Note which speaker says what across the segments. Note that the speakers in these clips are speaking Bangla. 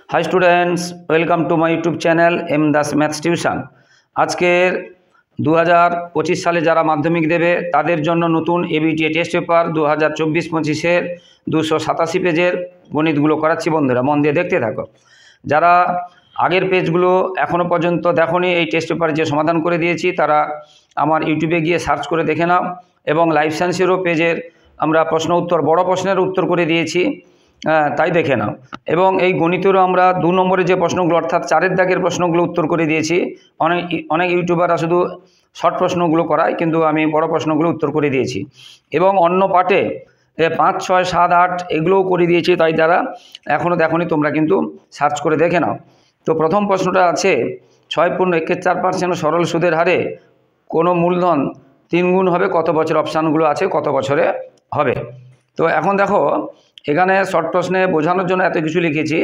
Speaker 1: High students, welcome to my YouTube channel M Das maths tuition. আজকের 2025 সালে যারা মাধ্যমিক দেবে তাদের জন্য নতুন এবিটিএ টেস্ট পেপার 2024-25-এর 287 পেজের গণিতগুলো করাচ্ছি। বন্ধুরা মন দিয়ে দেখতে থাকো। যারা আগের পেজগুলো এখনও পর্যন্ত দেখোনি, এই টেস্ট পেপার যে সমাধান করে দিয়েছি তারা আমার ইউটিউবে গিয়ে সার্চ করে দেখে নাও, এবং লাইফ সায়েন্সেরও পেজের আমরা প্রশ্ন উত্তর বড় প্রশ্নের উত্তর করে দিয়েছি, তাই দেখে নাও। এবং এই গণিতেরও আমরা 2 নম্বরে যে প্রশ্নগুলো অর্থাৎ 4 দাগের প্রশ্নগুলো উত্তর করে দিয়েছি। অনেক ইউটিউবাররা শুধু শর্ট প্রশ্নগুলো করায়, কিন্তু আমি বড় প্রশ্নগুলো উত্তর করে দিয়েছি। এবং অন্য পার্টে 5, 6, 7, 8 এগুলোও করে দিয়েছি, তাই যারা এখনও দেখোনি তোমরা কিন্তু সার্চ করে দেখে নাও। তো প্রথম প্রশ্নটা আছে 6.4% সরল সুদের হারে কোনো মূলধন 3 গুণ হবে কত বছর? অপশানগুলো আছে কত বছরে হবে। তো এখন দেখো, এখানে শর্ট প্রশ্নে বোঝানোর জন্য এত কিছু লিখেছি,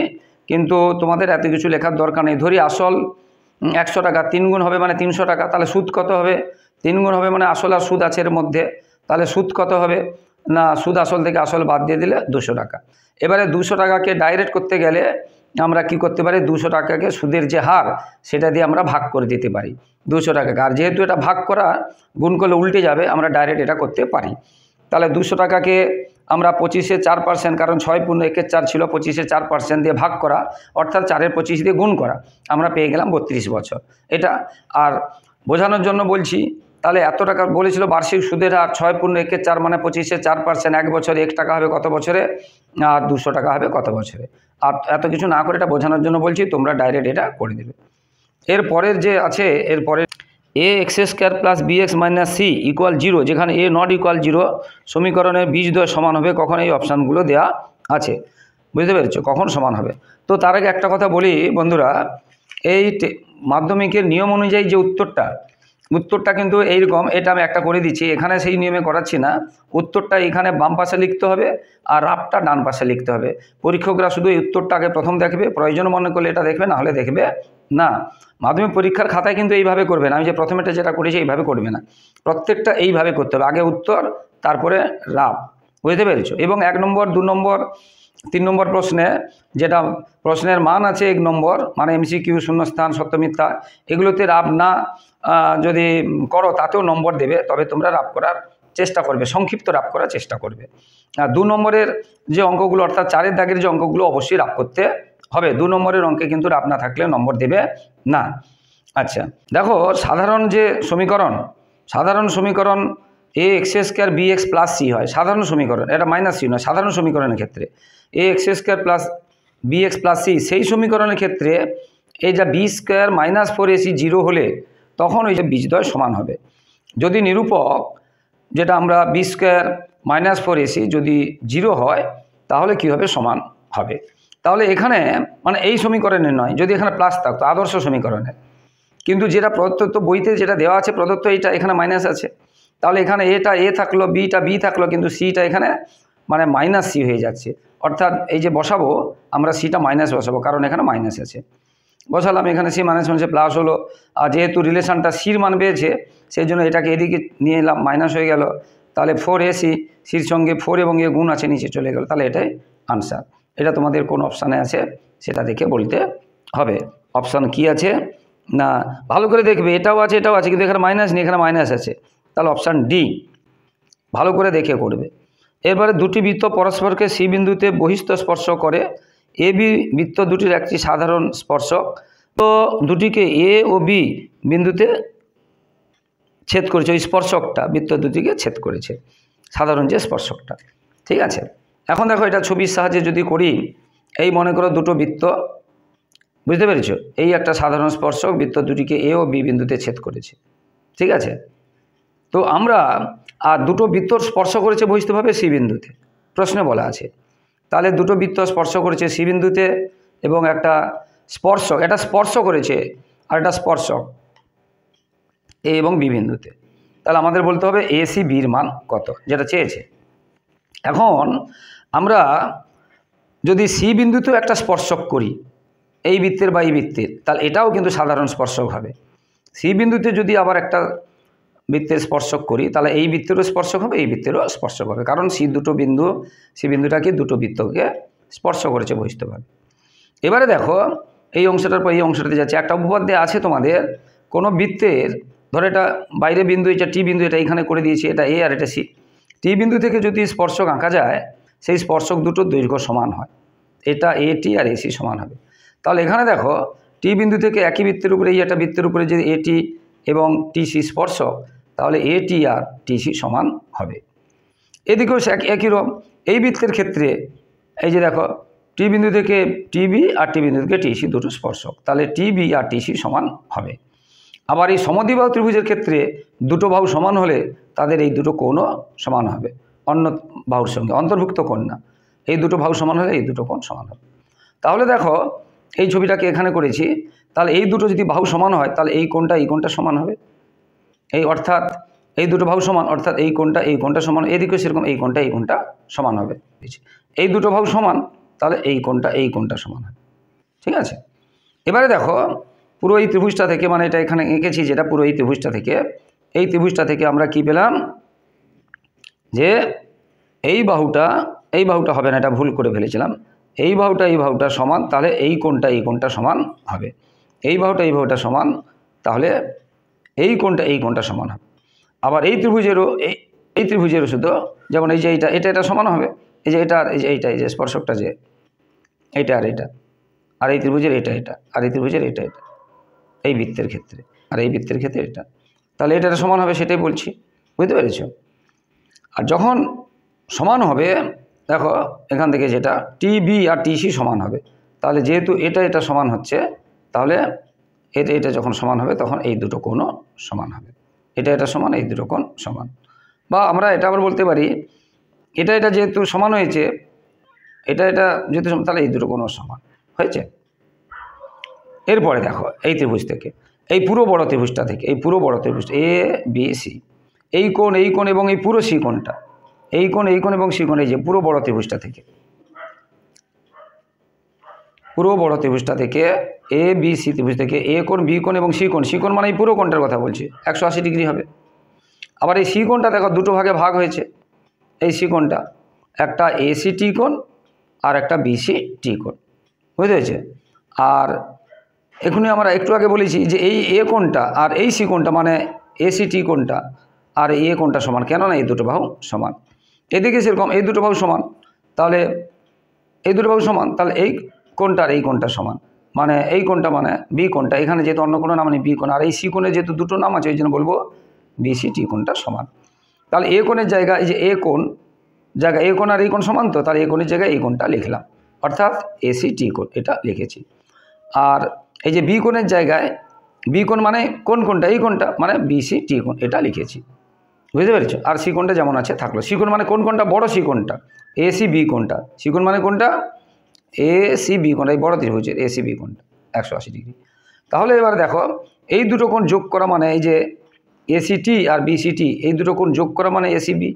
Speaker 1: কিন্তু তোমাদের এত কিছু লেখার দরকার নেই। ধরি আসল 100 টাকা, 3 গুণ হবে মানে 300 টাকা, তাহলে সুদ কত হবে? 3 গুণ হবে মানে আসল আর সুদ আছে এর মধ্যে, তাহলে সুদ কত হবে? না, সুদ আসল থেকে আসল বাদ দিয়ে দিলে 200 টাকা। এবারে 200 টাকাকে ডাইরেক্ট করতে গেলে আমরা কি করতে পারি? 200 টাকাকে সুদের যে হার সেটা দিয়ে আমরা ভাগ করে দিতে পারি 200 টাকাকে। আর যেহেতু এটা ভাগ করা, গুণ করলে উল্টে যাবে, আমরা ডাইরেক্ট এটা করতে পারি। তাহলে 200 টাকাকে আমরা 25-এ 4%, কারণ 6.4 ছিল, 25-এ 4% দিয়ে ভাগ করা, অর্থাৎ 4-এর 25 দিয়ে গুণ করা, আমরা পেয়ে গেলাম 32 বছর। এটা আর বোঝানোর জন্য বলছি। তাহলে এত টাকা বলেছিল বার্ষিক সুদের হার 6.4 মানে 25-এ 4%, 1 বছরে 1 টাকা হবে কত বছরে? আর 200 টাকা হবে কত বছরে? আর এত কিছু না করে এটা বোঝানোর জন্য বলছি, তোমরা ডাইরেক্ট এটা করে দেবে। এরপরের যে আছে, এরপরে a² plus bx minus c equal 0, যেখানে a নট ইকুয়াল 0 সমীকরণের বীজদ্বয় সমান হবে কখন? এই অপশানগুলো দেওয়া আছে, বুঝতে পেরেছো কখন সমান হবে। তো তার আগে একটা কথা বলি বন্ধুরা, এই মাধ্যমিকের নিয়ম অনুযায়ী যে উত্তরটা কিন্তু এইরকম। এটা আমি একটা করে দিচ্ছি, এখানে সেই নিয়মে করাচ্ছি না। উত্তরটা এখানে বাম পাশে লিখতে হবে আর রাফটা ডান পাশে লিখতে হবে। পরীক্ষকরা শুধু এই উত্তরটা আগে প্রথম দেখবে, প্রয়োজন মনে করলে এটা দেখবে, না হলে দেখবে না। মাধ্যমিক পরীক্ষার খাতায় কিন্তু এইভাবে করবে না, আমি যে প্রথমেটা যেটা করেছি এইভাবে করবে না, প্রত্যেকটা এইভাবে করতে হবে। আগে উত্তর, তারপরে রাফ, বুঝতে পেরেছো। এবং 1 নম্বর, 2 নম্বর, 3 নম্বর প্রশ্নে যেটা প্রশ্নের মান আছে 1 নম্বর, মানে MCQ, শূন্যস্থান, সত্য মিথ্যা, এগুলোতে রাফ না যদি করো তাতেও নম্বর দেবে, তবে তোমরা রাফ করার চেষ্টা করবে, সংক্ষিপ্ত রাফ করার চেষ্টা করবে। আর 2 নম্বরের যে অঙ্কগুলো অর্থাৎ 4 দাগের যে অঙ্কগুলো অবশ্যই রাফ করতে হবে। 2 নম্বরের অঙ্কে কিন্তু রাফ না থাকলে নম্বর দেবে না। আচ্ছা দেখো, সাধারণ সমীকরণ ax² bx প্লাস c হয়। সাধারণ সমীকরণ, এটা মাইনাস c নয়, সাধারণ সমীকরণের ক্ষেত্রে ax² plus bx plus c, সেই সমীকরণের ক্ষেত্রে এই যা b² মাইনাস 4ac 0 হলে তখন ওই যে বীজদ্বয় সমান হবে। যদি নিরূপক, যেটা আমরা b² মাইনাস 4ac যদি 0 হয় তাহলে কি হবে? সমান হবে। তাহলে এখানে মানে এই সমীকরণে নয়, যদি এখানে প্লাস থাকতো আদর্শ সমীকরণে, কিন্তু যেটা প্রদত্ত বইতে যেটা দেওয়া আছে প্রদত্ত, এইটা এখানে মাইনাস আছে, তাহলে এখানে এটা a থাকলো, বিটা b থাকলো, কিন্তু সিটা এখানে মানে মাইনাস c হয়ে যাচ্ছে। অর্থাৎ এই যে বসাবো আমরা সিটা মাইনাস বসাবো, কারণ এখানে মাইনাস আছে। বসালাম, এখানে সি মাইনাস মাইনাসে প্লাস হলো, আর যেহেতু রিলেশনটা সির মান পেয়েছে সেই জন্য এটাকে এদিকে নিয়ে এলাম, মাইনাস হয়ে গেল। তাহলে 4ac, সির সঙ্গে 4 এবং এ গুণ আছে, নিচে চলে গেল, তাহলে এটাই আনসার। এটা তোমাদের কোন অপশানে আছে সেটা দেখে বলতে হবে। অপশান কি আছে না ভালো করে দেখবে, এটাও আছে এটাও আছে, কিন্তু এখানে মাইনাস নেই, এখানে মাইনাস আছে, তাহলে অপশান ডি ভালো করে দেখে করবে। এরপরে 2টি বৃত্ত পরস্পরকে সি বিন্দুতে বহিস্থ স্পর্শ করে, এ বি বৃত্ত দুটির একটি সাধারণ স্পর্শক, তো দুটিকে এ ও বি বিন্দুতে ছেদ করেছে, ওই স্পর্শকটা বৃত্ত দুটিকে ছেদ করেছে, সাধারণ যে স্পর্শকটা। ঠিক আছে, এখন দেখো এটা ছবির সাহায্যে যদি করি, এই মনে করো 2টো বৃত্ত, বুঝতে পেরেছো, এই একটা সাধারণ স্পর্শক বৃত্ত দুটিকে এ ও বি বিন্দুতে ছেদ করেছে। ঠিক আছে, তো আমরা আর 2টো বৃত্ত স্পর্শ করেছে বহিস্থভাবে সি বিন্দুতে, প্রশ্নে বলা আছে। তাহলে 2টো বৃত্ত স্পর্শ করেছে সি বিন্দুতে, এবং একটা স্পর্শক, এটা স্পর্শ করেছে আর এটা স্পর্শক এ এবং বি বিন্দুতে। তাহলে আমাদের বলতে হবে এসি বির মান কত, যেটা চেয়েছে। এখন আমরা যদি সি বিন্দুতেও একটা স্পর্শক করি এই বৃত্তের বা এই বৃত্তের, তাহলে এটাও কিন্তু সাধারণ স্পর্শক হবে। সি বিন্দুতে যদি আবার একটা বৃত্তের স্পর্শক করি, তাহলে এই বৃত্তেরও স্পর্শক হবে, এই বৃত্তেরও স্পর্শক হবে, কারণ সি বিন্দুটাকে 2টো বৃত্তকে স্পর্শ করেছে বহিস্থভাবে। এবারে দেখো এই অংশটার পর এই অংশটাতে যাচ্ছে। একটা উপপাদ্য আছে তোমাদের, কোনো বৃত্তের ধরো এটা বাইরে বিন্দু, এটা টি বিন্দু, এটা এখানে করে দিয়েছি, এটা এ আর এটা সি। টি বিন্দু থেকে যদি স্পর্শক আঁকা যায়, সেই স্পর্শক দুটোর দৈর্ঘ্য সমান হয়, এটা এ টি আর এসি সমান হবে। তাহলে এখানে দেখো টি বিন্দু থেকে একই বৃত্তের উপরে, এই একটা বৃত্তের উপরে যদি এটি এবং টিসি স্পর্শক, তাহলে এ টি আর টিসি সমান হবে। এদিকেও একই রকম, এই বৃত্তের ক্ষেত্রে এই যে দেখো টি বিন্দু থেকে টিবি আর টি বিন্দু থেকে টিসি দুটো স্পর্শক, তাহলে টিবি আর টিসি সমান হবে। আবার এই সমদ্বিবাহু ত্রিভুজের ক্ষেত্রে দুটো বাহু সমান হলে তাদের এই দুটো কোণও সমান হবে, অন্য বাহুর সঙ্গে অন্তর্ভুক্ত কোণ না, এই দুটো বাহু সমান হলে এই দুটো কোণ সমান হবে। তাহলে দেখো এই ছবিটাকে এখানে করেছি, তাহলে এই দুটো যদি বাহু সমান হয় তাহলে এই কোণটা সমান হবে, এই অর্থাৎ এই দুটো বাহু সমান, অর্থাৎ এই কোণটা সমান, এদিকেও সেরকম এই কোণটা সমান হবে। এই দুটো বাহু সমান, তাহলে এই কোণটা সমান হবে। ঠিক আছে, এবারে দেখো পুরো এই ত্রিভুজটা থেকে, মানে এটা এখানে এঁকেছি যেটা, পুরো এই ত্রিভুজটা থেকে আমরা কি পেলাম, যে এই বাহুটা হবে না, এটা ভুল করে ফেলেছিলাম, এই বাহুটা সমান, তাহলে এই কোণটা সমান হবে, এই বাহুটা সমান, তাহলে এই কোণটা সমান হবে। আবার এই ত্রিভুজেরও শুধু যেমন এই যে এটা সমান হবে, এই যে এটা আর এই যে স্পর্শকটা, যে এইটা আর এটা, আর এই ত্রিভুজের এটা আর এই ত্রিভুজের এটা এই বৃত্তের ক্ষেত্রে, আর এই বৃত্তের ক্ষেত্রে এটা, তাহলে এটা সমান হবে, সেটাই বলছি, বুঝতে পেরেছ? আর যখন সমান হবে, দেখো এখান থেকে যেটা টিবি আর টিসি সমান হবে, তাহলে যেহেতু এটা সমান হচ্ছে, তাহলে এটা যখন সমান হবে তখন এই দুটো কোণও সমান হবে, এটা সমান, এই দুটো কোণ সমান। বা আমরা এটা আবার বলতে পারি, এটা যেহেতু সমান হয়েছে, এটা যেহেতু সমান, তাহলে এই দুটো কোণও সমান হয়েছে। এরপরে দেখো এই ত্রিভুজ থেকে, এই পুরো বড় ত্রিভুজটা থেকে, এই পুরো বড় ত্রিভুজ এ বি সি, এই কোণ এবং এই পুরো সি কোণটা, এই কোণ এবং সি কোণ, এই যে পুরো বড় ত্রিভুজটা থেকে, এ বি সি ত্রিভুজ থেকে এ কোণ, বি কোণ এবং সি কোণ মানে এই পুরো কোণটার কথা বলছি, 180 ডিগ্রি হবে। আবার এই সি কোণটা দেখো দুটো ভাগে ভাগ হয়েছে, এই সি কোণটা একটা এসি টি কোণ আর একটা বিসি টি কোণ, বুঝতে পেরেছে? আর এখনই আমরা একটু আগে বলেছি যে এই এ কোণটা আর এই সি কোণটা, মানে এসি টি কোণটা আর এ কোণটা সমান, কেননা এই দুটো বাহু সমান। এদিকে সেরকম এই দুটো বাহু সমান, তাহলে এই দুটো বাহু সমান, তাহলে এই কোণটা আর এই কোণটা সমান, মানে এই কোণটা মানে বি কোণটা, এখানে যেহেতু অন্য কোনো নাম নেই বি কোণ, আর এই সি কোণে যেহেতু দুটো নাম আছে, ওই জন্য বলবো বিসি টি কোণটা সমান। তাহলে এ কোণের জায়গায় এই যে এ কোণ জায়গায় এ কোণ আর এই কোণ সমান, তো তাহলে এ কোণের জায়গায় এই কোণটা লিখলাম, অর্থাৎ এসি টি কোণ এটা লিখেছি। আর এই যে বি কোণের জায়গায়, বি কোণ মানে কোণটা এই কোণটা, মানে বিসি টি কোণ এটা লিখেছি, বুঝতে পেরেছো? আর সি কোণটা যেমন আছে থাকলো। সি কোণ মানে কোণটা, বড় সি কোণটা, এসি বি কোণটা, সি কোণ মানে কোনটা, এসি বি কোণ, এই বড় ত্রিভুজের এসি বি কোণটা 180 ডিগ্রি। তাহলে এবার দেখো এই দুটো কোণ যোগ করা মানে, এই যে এসিটি আর বিসিটি, এই দুটো কোণ যোগ করা মানে এসিবি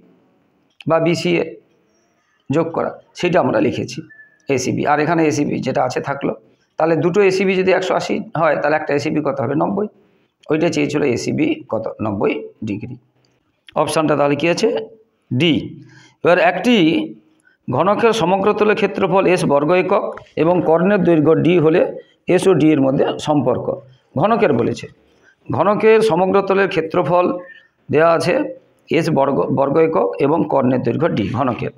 Speaker 1: বা বিসিএ যোগ করা, সেটা আমরা লিখেছি এসিবি। আর এখানে এসিবি যেটা আছে থাকলো, তাহলে দুটো এসিবি যদি 180 হয়, তাহলে একটা এসিবি কত হবে, 90। ওইটা চেয়েছিল এসিবি কত, 90 ডিগ্রি। অপশানটা তাহলে কী আছে, ডি। এবার একটি ঘনকের সমগ্রতলের ক্ষেত্রফল এস বর্গ একক এবং কর্ণের দৈর্ঘ্য ডি হলে এস ও ডি এর মধ্যে সম্পর্ক। ঘনকের বলেছে, ঘনকের সমগ্রতলের ক্ষেত্রফল দেওয়া আছে এস বর্গ একক এবং কর্ণের দৈর্ঘ্য ডি ঘনকের।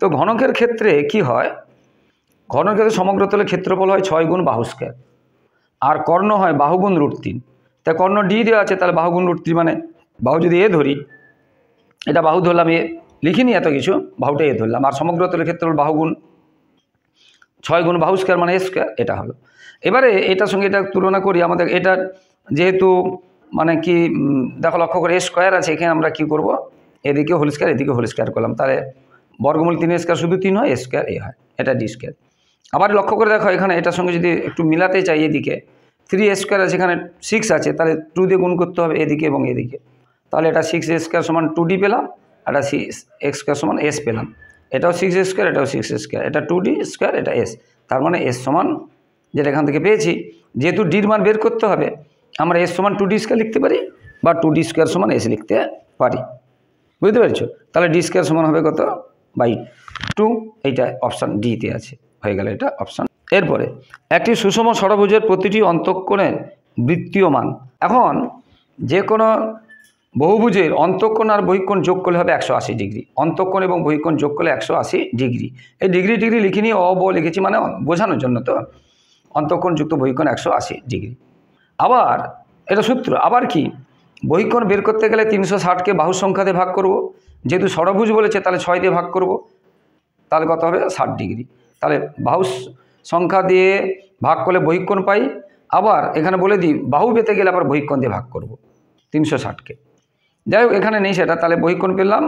Speaker 1: তো ঘনকের ক্ষেত্রে কি হয়, ঘনকের সমগ্রতলের ক্ষেত্রফল হয় 6 গুণ বাহু স্কয়ার, আর কর্ণ হয় বাহু গুণ √3। তাই কর্ণ ডি দেওয়া আছে, তাহলে বাহু গুণ √3, মানে বাহু যদি এ ধরি, এটা বাহু ধরলাম এ, লিখিনি এত কিছু, বাহুটা এ ধরলাম, আর সমগ্রতলের ক্ষেত্রফল বাহু গুণ 6 গুণ বাহু স্কয়ার মানে এ স্কয়ার, এটা হলো। এবারে এটার সঙ্গে এটা তুলনা করি, আমাদের এটার যেহেতু মানে কি দেখো লক্ষ্য করে এ স্কয়ার আছে, এখানে আমরা কি করব, এদিকে হোল স্কয়ার এদিকে হোল স্কয়ার করলাম, তাহলে বর্গমূল 3 স্কয়ার শুধু 3 হয়, এ স্কয়ার এ হয়, এটা ডি স্কয়ার। আবার লক্ষ্য করে দেখো এখানে এটার সঙ্গে যদি একটু মিলাতে চাই, এদিকে 3 স্কয়ার আছে, এখানে 6 আছে, তাহলে 2 দিয়ে গুণ করতে হবে এদিকে এবং এদিকে, তাহলে এটা 6 স্কয়ার সমান 2d পেলাম, এটা 6 স্কয়ার সমান s পেলাম, এটাও 6 স্কয়ার, এটাও 6 স্কয়ার, এটা 2d স্কয়ার, এটা s, তার মানে s সমান যেটা এখান থেকে পেয়েছি, যেহেতু ডির মান বের করতে হবে, আমরা s সমান 2d স্কয়ার লিখতে পারি বা 2d স্কয়ার সমান s লিখতে পারি, বুঝতে পেরেছো? তাহলে d স্কয়ার সমান হবে কত, বাই 2, এইটা অপশান ডিতে আছে, হয়ে গেল এটা অপশান এরপরে একটি সুষম ষড়ভুজের প্রতিটি অন্তঃকোণের বৃত্তীয় মান। এখন যে কোনো বহুভুজের অন্তঃকোণ আর বহিঃকোণ যোগ করলে হবে 180 ডিগ্রি। অন্তঃকোণ এবং বহিঃকোণ যোগ করলে 180 ডিগ্রি। এই ডিগ্রি ডিগ্রি লিখিনি, লিখেছি মানে বোঝানোর জন্য। তো অন্তঃকোণ যুক্ত বহিঃকোণ 180 ডিগ্রি। আবার এটা সূত্র। আবার কি, বহিঃকোণ বের করতে গেলে 360কে বাহুর সংখ্যা দিয়ে ভাগ করব। যেহেতু ষড়ভুজ বলেছে তাহলে 6 দিয়ে ভাগ করব, তাহলে কত হবে 60 ডিগ্রি। তাহলে বাহু সংখ্যা দিয়ে ভাগ করলে বহিঃকোণ পাই। আবার এখানে বলে দিই, বাহু পেতে গেলে আবার বহিঃকোণ দিয়ে ভাগ করব 360কে। যাই হোক, এখানে নেই সেটা, তাহলে বহিঃকোণ পেলাম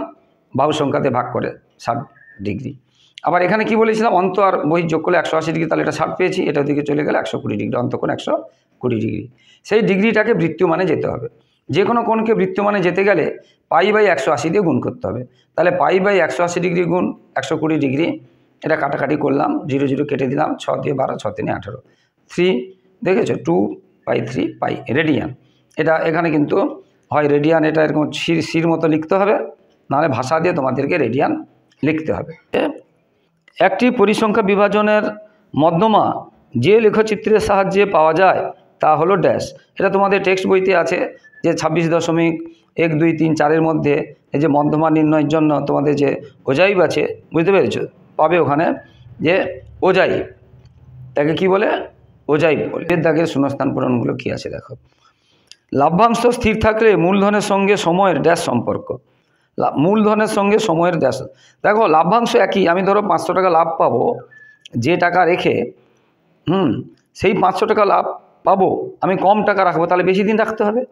Speaker 1: বাহু সংখ্যাতে ভাগ করে 60 ডিগ্রি। আবার এখানে কি বলেছিলাম, অন্ত আর বহিঃ যোগ করলে 180 ডিগ্রি, তাহলে এটা 60 পেয়েছি। এটা দিকে চলে গেলে 120 ডিগ্রি, অন্তঃকোণ 120 ডিগ্রি। সেই ডিগ্রিটাকে বৃত্তীয় মানে যেতে হবে। যে কোনো কোণকে বৃত্তীয় মানে যেতে গেলে π/180 দিয়ে গুণ করতে হবে। তাহলে π/180 ডিগ্রি গুণ 120 ডিগ্রি, এটা কাটাকাটি করলাম, 0 0 কেটে দিলাম, 6 দিয়ে 12, 6 3 18, 3 দেখেছো 2π/3 পাই রেডিয়ান। এটা এখানে কিন্তু হয় রেডিয়ান, এটা এরকম সির মতো লিখতে হবে, নাহলে ভাষা দিয়ে তোমাদেরকে রেডিয়ান লিখতে হবে। একটি পরিসংখ্যা বিভাজনের মধ্যমা যে লেখচিত্রের সাহায্যে পাওয়া যায় তা হলো ড্যাশ। এটা তোমাদের টেক্সট বইতে আছে যে 26.12345 মধ্যে এই যে মধ্যমা নির্ণয়ের জন্য তোমাদের যে ওজাইব আছে, বুঝতে পেরেছো, পাবে ওখানে যে ওজাইব, তাকে কি বলে, ওজাইব বলে। এর দাগের শূন্যস্থান পূরণগুলো কি আছে দেখো। লাভ্যাংশ স্থির থাকলে মূলধনের সঙ্গে সময়ের ড্যাশ সম্পর্ক। মূলধনের সঙ্গে সময়ের ড্যাশ। দেখো লাভ্যাংশ একই, আমি ধরো 500 টাকা লাভ পাবো যে টাকা রেখে, সেই 500 টাকা লাভ পাবো, আমি কম টাকা রাখবো তাহলে বেশি দিন রাখতে হবে,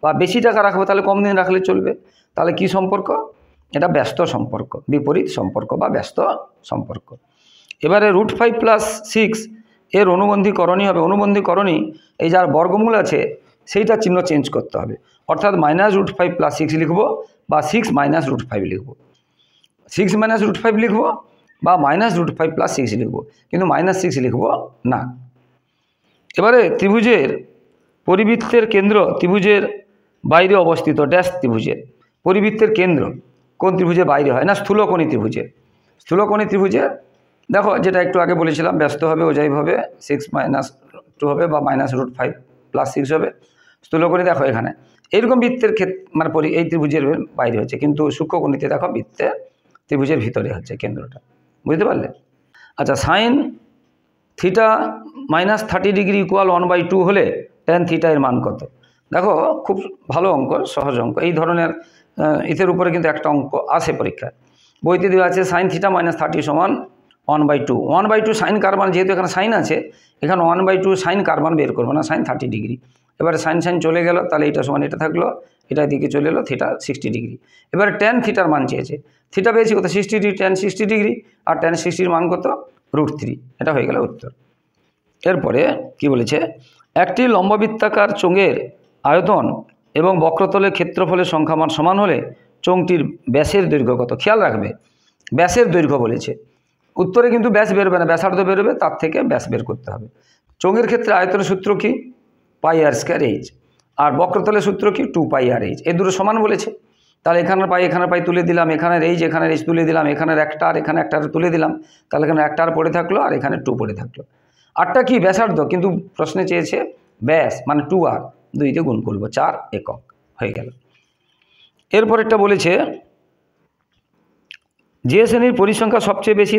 Speaker 1: বা বেশি টাকা রাখবো তাহলে কম দিন রাখলে চলবে। তাহলে কি সম্পর্ক, এটা ব্যস্ত সম্পর্ক, বিপরীত সম্পর্ক বা ব্যস্ত সম্পর্ক। এবারে √5 + 6 এর অনুবন্ধীকরণই হবে। অনুবন্ধীকরণী এই যার বর্গমূল আছে সেইটা চিহ্ন চেঞ্জ করতে হবে, অর্থাৎ -√5 + 6 লিখব, বা 6 - √5 লিখব। 6 - √5 লিখব বা -√5 + 6 লিখব, কিন্তু -6 লিখব না। এবারে ত্রিভুজের পরিবৃত্তের কেন্দ্র ত্রিভুজের বাইরে অবস্থিত ড্যাশ ত্রিভুজের পরিবৃত্তের কেন্দ্র কোন ত্রিভুজের বাইরে হয় না, স্থূলকোণী ত্রিভুজের। স্থূলকোণী ত্রিভুজের দেখো যেটা একটু আগে বলেছিলাম, ব্যস্ত হবে, ওজাইব হবে, 6 - 2 হবে, বা -√5 + 6 হবে। স্থূলকোণী দেখো এখানে এইরকম বৃত্তের ক্ষেত্রে মানে এই ত্রিভুজের বাইরে হচ্ছে, কিন্তু সূক্ষ্মকোণীতে দেখো বৃত্তের ত্রিভুজের ভিতরে হচ্ছে কেন্দ্রটা, বুঝতে পারলে। আচ্ছা, sin θ -30 ডিগ্রি = 1/2 হলে tan θ এর মান কত? দেখো খুব ভালো অঙ্ক, সহজ অঙ্ক। এই ধরনের ইতের উপরে কিন্তু একটা অঙ্ক আসে পরীক্ষায়, বইতে দেওয়া আছে sin θ -30 = 1/2। 1/2 সাইন কার্বন, যেহেতু এখানে সাইন আছে, এখানে 1/2 সাইন কার্বন বের করবো না, sin 30 ডিগ্রি। এবারে সাইন চলে গেল, তাহলে এটা সমান এটা থাকলো, এটা দিকে চলে এলো, θ 60 ডিগ্রি। এবারে tan θ এর মান চেয়েছে, θ পেয়েছি কত 60 ডিগ্রি, tan 60 ডিগ্রি, আর tan 60 এর মান কত √3। এটা হয়ে গেল উত্তর। এরপরে কি বলেছে, একটি লম্ববৃত্তাকার চোঙের আয়তন এবং বক্রতলের ক্ষেত্রফলের সংখ্যামান সমান হলে চোঙটির ব্যাসের দৈর্ঘ্য কত? খেয়াল রাখবে, ব্যাসের দৈর্ঘ্য বলেছে, উত্তরে কিন্তু ব্যাস বেরোবে না, ব্যাসার্ধ বেরোবে, তার থেকে ব্যাস বের করতে হবে। চোঙের ক্ষেত্রে আয়তনের সূত্র কি, πr²h, আর বক্রতলের সূত্র কি 2πrh। এই দুটো সমান বলেছে, তাহলে এখানের পাই তুলে দিলাম, এখানের এইচ তুলে দিলাম, এখানের একটা আর এখানে একটা তুলে দিলাম, তাহলে এখানে একটা আর পড়ে থাকলো, আর এখানে 2 পড়ে থাকলো। আরটা কি ব্যাসার্ধ, কিন্তু প্রশ্নে চেয়েছে ব্যাস, মানে 2r, 2 দিয়ে গুণ করবো, 4 একক হয়ে গেল। এরপরেরটা বলেছে যে শ্রেণীর পরিসংখ্যা সবচেয়ে বেশি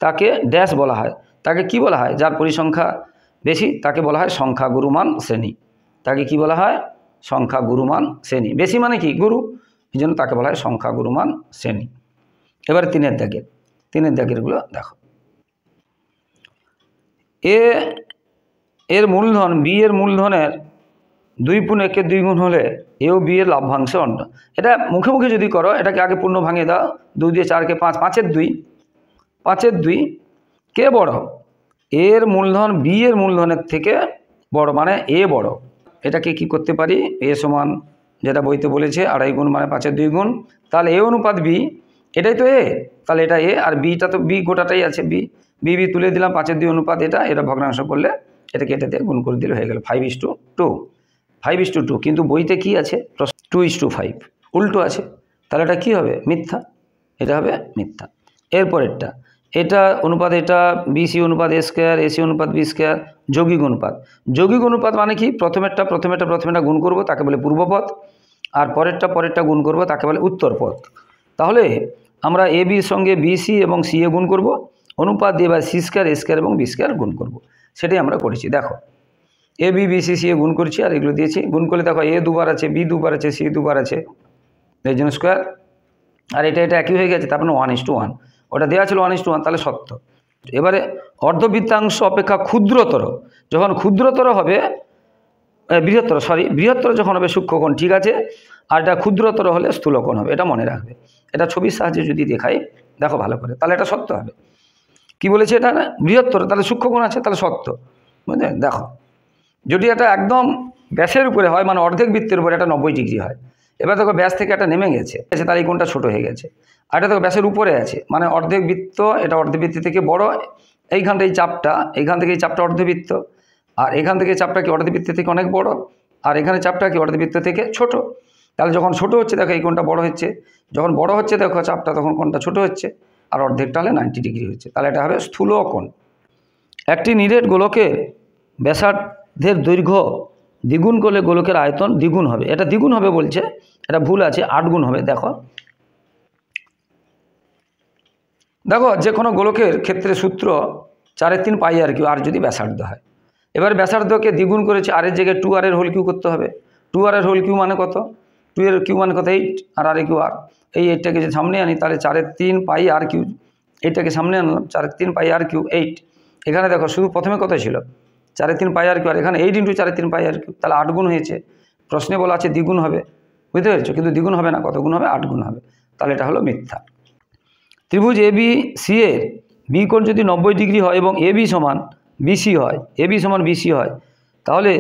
Speaker 1: তাকে ড্যাশ বলা হয়। তাকে কি বলা হয়? যার পরিসংখ্যা বেশি তাকে বলা হয় সংখ্যা গুরুমান শ্রেণী। তাকে কি বলা হয়? সংখ্যা গুরুমান শ্রেণী। বেশি মানে কি? গুরু, এই জন্য তাকে বলা হয় সংখ্যা গুরুমান শ্রেণী। এবারে 3 দাগেরগুলো দেখো। এর মূলধন বি এর মূলধনের 2 × 1 = 2 গুণ হলে এ ও বি এর লাভ্যাংশ অন্য। এটা মুখে মুখে যদি করো, এটাকে আগে পূর্ণ ভাঙিয়ে দাও, 2 দিয়ে 4 কে 5, 5 এর 2, 5 এর 2 কে বড়? এর মূলধন বি এর মূলধনের থেকে বড়, মানে এ বড়। এটাকে কি করতে পারি, এ সমান যেটা বইতে বলেছে 2.5 গুণ, মানে 5 এর 2 গুণ, তাহলে এ অনুপাত বি, এটাই তো এ, তাহলে এটা এ, আর বিটা তো বি গোটাটাই আছে, বি তুলে দিলাম, 5 এর 2 অনুপাত এটা ভগ্নাংশ করলে এটাকে এটা দিয়ে গুণ করে দিলে হয়ে গেল 5:2, 5:2। কিন্তু বইতে কি আছে? 2:5 উল্টো আছে, তাহলে এটা কি হবে? মিথ্যা, এটা হবে মিথ্যা। এরপরেরটা, এটা অনুপাত, এটা বিসি অনুপাত এ স্কোয়ার, এসি অনুপাত বি স্কোয়ার, যৌগিক অনুপাত। যৌগিক অনুপাত মানে কি, প্রথমেরটা গুণ করব তাকে বলে পূর্বপদ, আর পরেরটা গুণ করব তাকে বলে উত্তরপদ। তাহলে আমরা এ বির সঙ্গে বিসি এবং সি এ গুণ করব, অনুপাত দিয়ে এবার সি স্কোয়ার, এ স্কোয়ার এবং বি স্কোয়ার গুণ করব। সেটাই আমরা করেছি। দেখো এ বি বিসি সি এ গুণ করছি, আর এগুলো দিয়েছি। গুণ করলে দেখো এ দুবার আছে, বি দুবার আছে, সি দুবার আছে, এই জন্য স্কোয়ার। আর এটা একই হয়ে গেছে, তারপরে 1:1, ওটা দেওয়া ছিল 1:1, তাহলে সত্য। এবারে অর্ধবৃত্তাংশ অপেক্ষা ক্ষুদ্রতর, যখন ক্ষুদ্রতর হবে, বৃহত্তর যখন হবে সূক্ষ্মকোণ, ঠিক আছে, আর এটা ক্ষুদ্রতর হলে স্থূলকোণ হবে, এটা মনে রাখবে। এটা ছবির সাহায্যে যদি দেখাই, দেখো ভালো করে, তাহলে এটা সত্য হবে। কি বলেছে, এটা না বৃহত্তর, তাহলে সূক্ষ্মকোণ আছে, তাহলে সত্য, বুঝলেন। দেখো যদি এটা একদম ব্যাসের উপরে হয়, মানে অর্ধেক বৃত্তের উপরে, এটা 90 ডিগ্রি হয়। এবার দেখো ব্যাস থেকে এটা নেমে গেছে, তাহলে এই কোণটা ছোটো হয়ে গেছে। আর এটা দেখো ব্যাসের উপরে আছে, মানে অর্ধেক বৃত্ত, এটা অর্ধবৃত্ত থেকে বড়, এইখানটা এই চাপটা, এইখান থেকে এই চাপটা অর্ধবৃত্ত, আর এখান থেকে চাপটা কি অর্ধবৃত্ত থেকে অনেক বড়, আর এখানে চাপটা কি অর্ধবৃত্ত থেকে ছোট। তাহলে যখন ছোট হচ্ছে দেখো এই কোণটা বড় হচ্ছে, যখন বড় হচ্ছে দেখো চাপটা, তখন কোণটা ছোট হচ্ছে, আর অর্ধেকটা হলে 90 ডিগ্রি হচ্ছে, তাহলে এটা হবে স্থূলকোণ। একটি নিরেট গোলকের ব্যাসার্ধের দৈর্ঘ্য দ্বিগুণ করলে গোলকের আয়তন দ্বিগুণ হবে। এটা দ্বিগুণ হবে বলছে, এটা ভুল আছে, 8 গুণ হবে। দেখো যে কোনো গোলকের ক্ষেত্রে সূত্র 4/3 পাই আর কিউ, আর যদি ব্যাসার্ধ হয়। এবার ব্যাসার্ধকে দ্বিগুণ করেছে, আর এর জায়গায় 2r এর হোল কিউ করতে হবে। 2r এর হোল কিউ মানে কত, 2 এর কিউ মানে কত, 8, আর আর কিউ আর। এই 8টাকে যে সামনে আনি, তাহলে 4/3 পাই আর কিউ, এইটাকে সামনে আনলাম, 4/3 পাই আর কিউ 8। এখানে দেখো শুধু প্রথমে কত ছিল, 4/3 পাই আর কিউ, আর এখানে 8 × 4/3 পাই আর কিউ, তাহলে 8 গুণ হয়েছে। প্রশ্নে বলা আছে দ্বিগুণ হবে, বুঝতে পেরেছো, কিন্তু দ্বিগুণ হবে না, কত গুণ হবে, 8 গুণ হবে, তাহলে এটা হলো মিথ্যা। ত্রিভুজ এ বি সি এর বি কোণ যদি 90 ডিগ্রি হয় এবং এ বি সমান বিসি হয়, তাহলে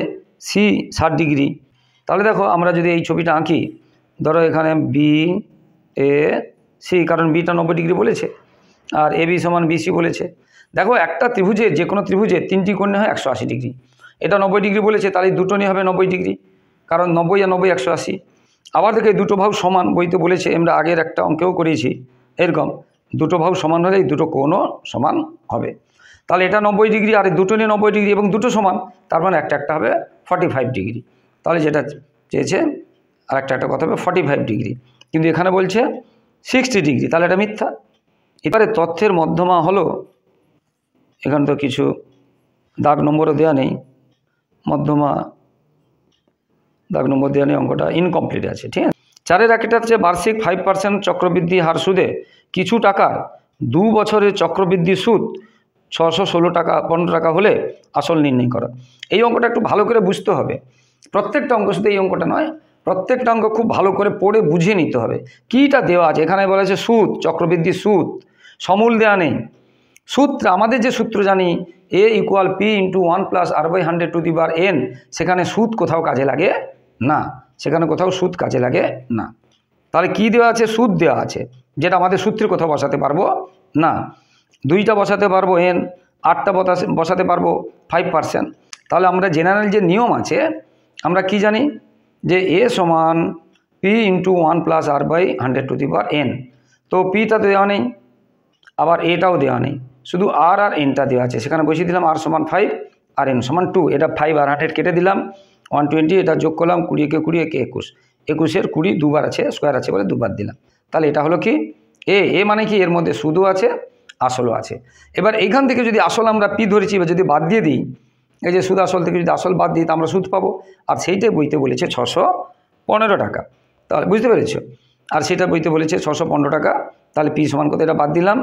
Speaker 1: সি 60 ডিগ্রি। তাহলে দেখো আমরা যদি এই ছবিটা আঁকি, ধরো এখানে বি এ সি, কারণ বিটা 90 ডিগ্রি বলেছে, আর এ বি সমান বিসি বলেছে। দেখো একটা ত্রিভুজের, যে কোনো ত্রিভুজের 3টি কোণ হয় 180 ডিগ্রি। এটা 90 ডিগ্রি বলেছে, তাহলে দুটো নিয়ে হবে 90 ডিগ্রি, কারণ 90 আর 90 180। আবার দেখো এই দুটো বাহু সমান, বইতে বলেছে, আমরা আগের একটা অঙ্কেও করেছি এরকম, দুটো বাহু সমান হলে এই দুটো কোণও সমান হবে। তাহলে এটা 90 ডিগ্রি, আর এই দুটো নিয়ে 90 ডিগ্রি, এবং দুটো সমান, তার মানে একটা হবে 45 ডিগ্রি। তাহলে যেটা চেয়েছে আর একটা কত হবে, 45 ডিগ্রি, কিন্তু এখানে বলছে 60 ডিগ্রি, তাহলে এটা মিথ্যা। এবারে তথ্যের মধ্যমা হলো, এখানে তো কিছু দাগ নম্বরও দেওয়া নেই, মধ্যমা দাগ নম্বর দেওয়া নেই, অঙ্কটা ইনকমপ্লিট আছে, ঠিক আছে। 4-এর রাকেটার চেয়ে বার্ষিক 5% চক্রবৃদ্ধি হার সুদে কিছু টাকার 2 বছরের চক্রবৃদ্ধি সুদ 616 টাকা 15 টাকা হলে আসল নির্ণয় করা। এই অঙ্কটা একটু ভালো করে বুঝতে হবে, প্রত্যেকটা অঙ্ক, শুধু এই অঙ্কটা নয়, প্রত্যেকটা অঙ্ক খুব ভালো করে পড়ে বুঝে নিতে হবে। কীটা দেওয়া আছে এখানে, বলা আছে সুদ, চক্রবৃদ্ধি সুদ, সমূল দেওয়া নেই। সূত্র, আমাদের যে সূত্র জানি a = p × 1 + r/100⁴n, সেখানে সুদ কোথাও কাজে লাগে না, সেখানে কোথাও সুদ কাজে লাগে না। তাহলে কি দেওয়া আছে, সুদ দেওয়া আছে, যেটা আমাদের সূত্রে কোথাও বসাতে পারবো না। 2টা বসাতে পারবো n, 8টা বসাতে পারবো 5%। তাহলে আমরা জেনারেল যে নিয়ম আছে, আমরা কি জানি যে a সমান p × 1 + r/100⁴n। তো পিটা দেওয়া নেই, আবার এটাও দেওয়া নেই, শুধু আর এনটা দেওয়া আছে, সেখানে বসিয়ে দিলাম r সমান 5 আর n সমান 2। এটা 5 আর 100 কেটে দিলাম, 120, এটা যোগ করলাম, 20 কে 20 একে 21, 21-এর 20 দুবার আছে, স্কোয়ার আছে বলে দুবার দিলাম। তাহলে এটা হলো কি এ মানে কি, এর মধ্যে সুদও আছে আসলও আছে। এবার এইখান থেকে যদি আসল আমরা পি ধরেছি, বা যদি বাদ দিয়ে দিই, এই যে সুদ আসল থেকে যদি আসল বাদ দিই, তা আমরা সুদ পাবো, আর সেইটাই বইতে বলেছে 615 টাকা। তাহলে বুঝতে পেরেছো, আর সেটা বইতে বলেছে 615 টাকা। তাহলে পি সমান কত, এটা বাদ দিলাম,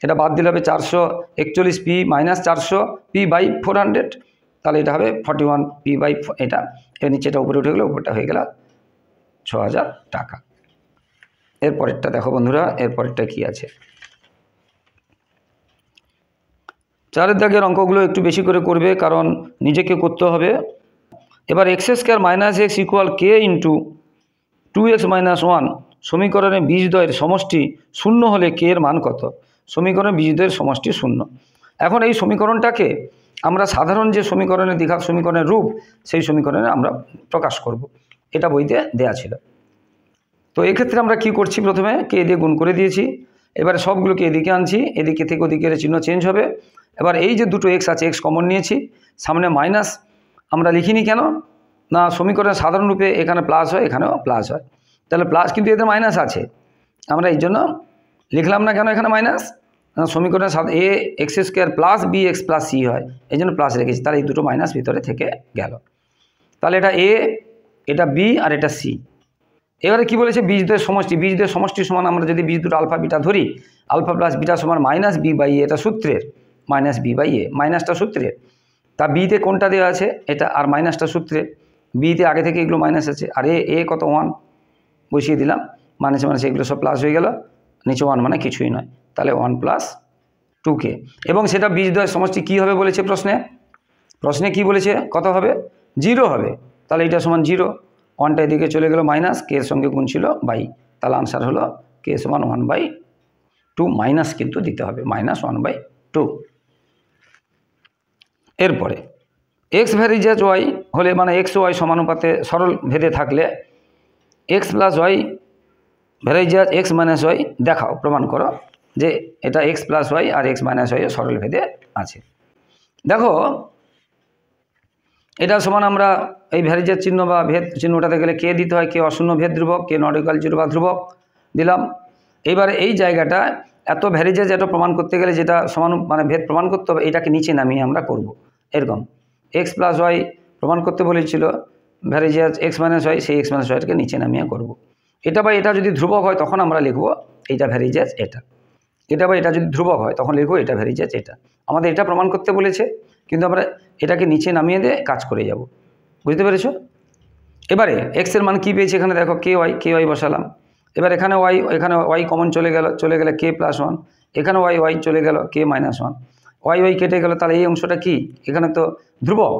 Speaker 1: এটা বাদ দিলে হবে 441 p - 400 p/400, তাহলে এটা হবে 41 p/, এটা এর নিচেটা উপরে উঠে গেলে, উপরটা হয়ে গেল 6000 টাকা। এরপরেরটা দেখো বন্ধুরা, এরপরেরটা কি আছে, 4-এর দাগের অঙ্কগুলো একটু বেশি করে করবে, কারণ নিজেকে করতে হবে। এবার x² - x = k × 2x - 1 সমীকরণে বীজদ্বয়ের সমষ্টি 0 হলে k এর মান কত। সমীকরণে বীজদ্বয়ের সমষ্টি 0। এখন এই সমীকরণটাকে আমরা সাধারণ যে সমীকরণের দ্বিঘাত সমীকরণের রূপ, সেই সমীকরণে আমরা প্রকাশ করব, এটা বইতে দেয়া ছিল। তো এক্ষেত্রে আমরা কি করছি, প্রথমে k দিয়ে গুণ করে দিয়েছি, এবারে সবগুলোকে এদিকে আনছি, এদিকে থেকে ওদিকে চিহ্ন চেঞ্জ হবে। এবার এই যে দুটো এক্স আছে, এক্স কমন নিয়েছি, সামনে মাইনাস আমরা লিখিনি কেন না, সমীকরণের সাধারণ রূপে এখানে প্লাস হয়, এখানেও প্লাস হয়, তাহলে প্লাস কিন্তু এদের মাইনাস আছে, আমরা এই জন্য লিখলাম না কেন এখানে মাইনাস, সমীকরণের সাথে a x square plus b x plus c হয়, এই জন্য প্লাস রেখেছি, তাহলে এই দুটো মাইনাস ভিতরে থেকে গেল। তাহলে এটা এ, এটা বি আর এটা সি। এবারে কি বলেছে, বীজদ্বয়ের সমষ্টি, বীজদ্বয়ের সমষ্টি সমান আমরা যদি বীজ দুটো আলফা বিটা ধরি, আলফা প্লাস বিটা সমান মাইনাস বি বাই এ, এটা সূত্রের, মাইনাস বি বাই এ, মাইনাসটা সূত্রের, তা বিতে কোনটা দেওয়া আছে এটা, আর মাইনাসটা সূত্রের, বিতে আগে থেকে এগুলো মাইনাস আছে, আর এ কত 1 বসিয়ে দিলাম, মাইনাসে মাইনাসে এগুলো সব প্লাস হয়ে গেল, নিচে 1 মানে কিছুই নয়, তাহলে 1 + 2k। এবং সেটা বীজদ্বয়ের সমষ্টি কী হবে বলেছে প্রশ্নে কি বলেছে, কত হবে, 0 হবে, তাহলে এটা সমান 0, 1টা এদিকে চলে গেল মাইনাস, কে এর সঙ্গে গুণ ছিল বাই, তাহলে আনসার হলো কে সমান 1/2, মাইনাস কিন্তু দিতে হবে, -1/2। এরপরে এক্স ভ্যারিজেজ ওয়াই হলে, মানে এক্স ও ওয়াই সমানুপাতে সরল ভেদে থাকলে x plus y varies x minus y দেখাও, প্রমাণ করো যে এটা এক্স প্লাস ওয়াই আর এক্স মাইনাস ওয়াই সরল ভেদে আছে। দেখো এটা সমান আমরা এই ভ্যারিজেজ চিহ্ন বা ভেদ চিহ্নটাতে গেলে কে দিতে হয়, কে অশূন্য ভেদ ধ্রুবক, কে নট ইকুয়াল 0 বা ধ্রুবক দিলাম। এইবারে এই জায়গাটা এত ভ্যারিজেজ এটা প্রমাণ করতে গেলে যেটা সমান মানে ভেদ প্রমাণ করতে হবে, এটাকে নিচে নামিয়ে আমরা করব। এরকম এক্স প্লাস ওয়াই প্রমাণ করতে বলেছিল ভ্যারিজেজ এক্স মাইনাস ওয়াই, সেই এক্স মাইনাস ওয়াইটাকে নিচে নামিয়ে করব। এটা বা এটা যদি ধ্রুবক হয় তখন আমরা লিখব এইটা ভ্যারিজেজ এটা, এটা বা এটা যদি ধ্রুবক হয় তখন লিখব এটা ভ্যারিজেজ এটা। আমাদের এটা প্রমাণ করতে বলেছে, কিন্তু আমরা এটাকে নিচে নামিয়ে দিয়ে কাজ করে যাব, বুঝতে পেরেছ? এবারে এক্সের মান কী পেয়েছি এখানে দেখো, কে ওয়াই বসালাম। এবার এখানে ওয়াই কমন চলে গেলে কে প্লাস 1, এখানে ওয়াই চলে গেল কে -1, ওয়াই কেটে গেল, তাহলে এই অংশটা কি, এখানে তো ধ্রুবক,